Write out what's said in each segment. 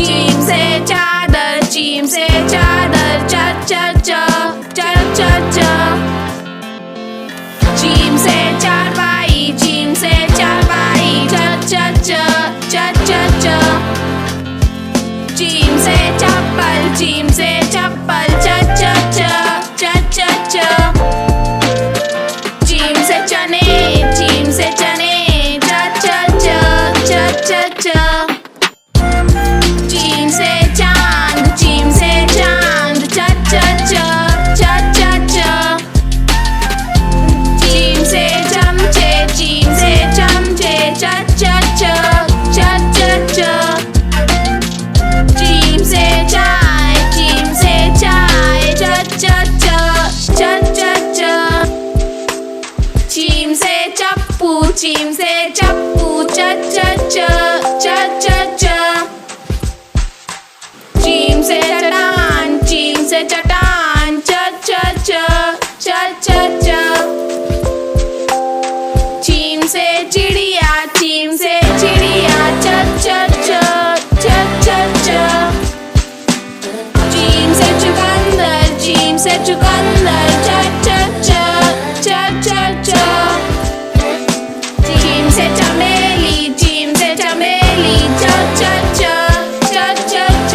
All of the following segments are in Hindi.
जीम से चादर, जीम से चादर, च च च च च च। जीम से चारपाई, जीम से चारपाई, च च च च च च। जीम से चप्पल, जीम से चप्पल, च च च च च च। जीम से चने, जीम से चने, च च च च च च। जीम से चांद, जीम से चांद, च च च च च च। जीम से चमचे, जीम से चमचे, च च च च च च। जीम से चाय, जीम से चाय, च च च च च च। जीम से चप्पू, जीम से चप्पू, च च च च च च। जीम से चट्टान, जीम से चट्टान, च च च च च च। जीम से चिड़िया, जीम से चिड़िया, च च च च च च। जीम से चुकंदर, जीम से चुकंदर, च च च च च च। जीम से चमेली, जीम से चमेली, च च च च च च।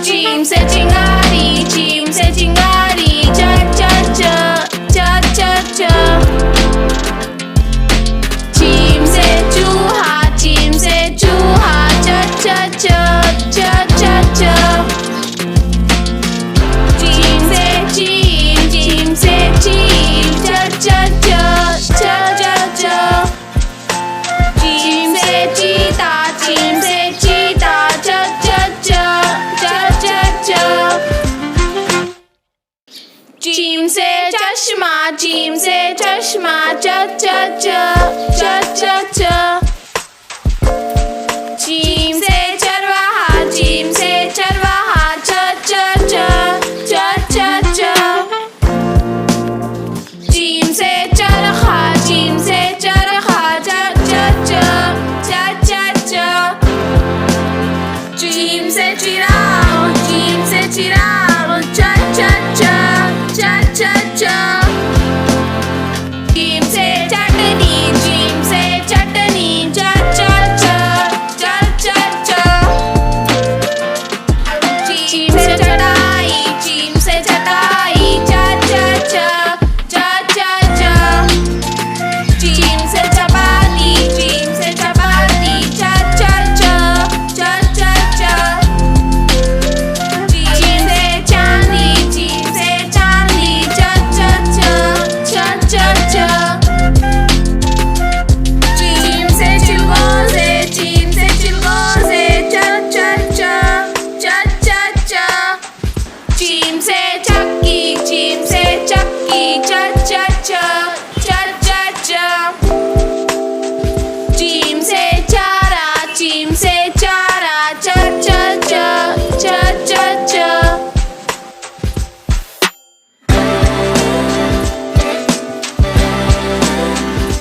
जीम से चिंगारी, जीम से चिंगारी, च च च च च च। जीम से चूहा, जीम से चूहा, च च च च च च। जीम से चील, जीम से चील, च च च च च च। जीम से चीता, जीम से चीता, च च च च च च। जीम से चश्मा, जीम से चश्मा, च च च च च च।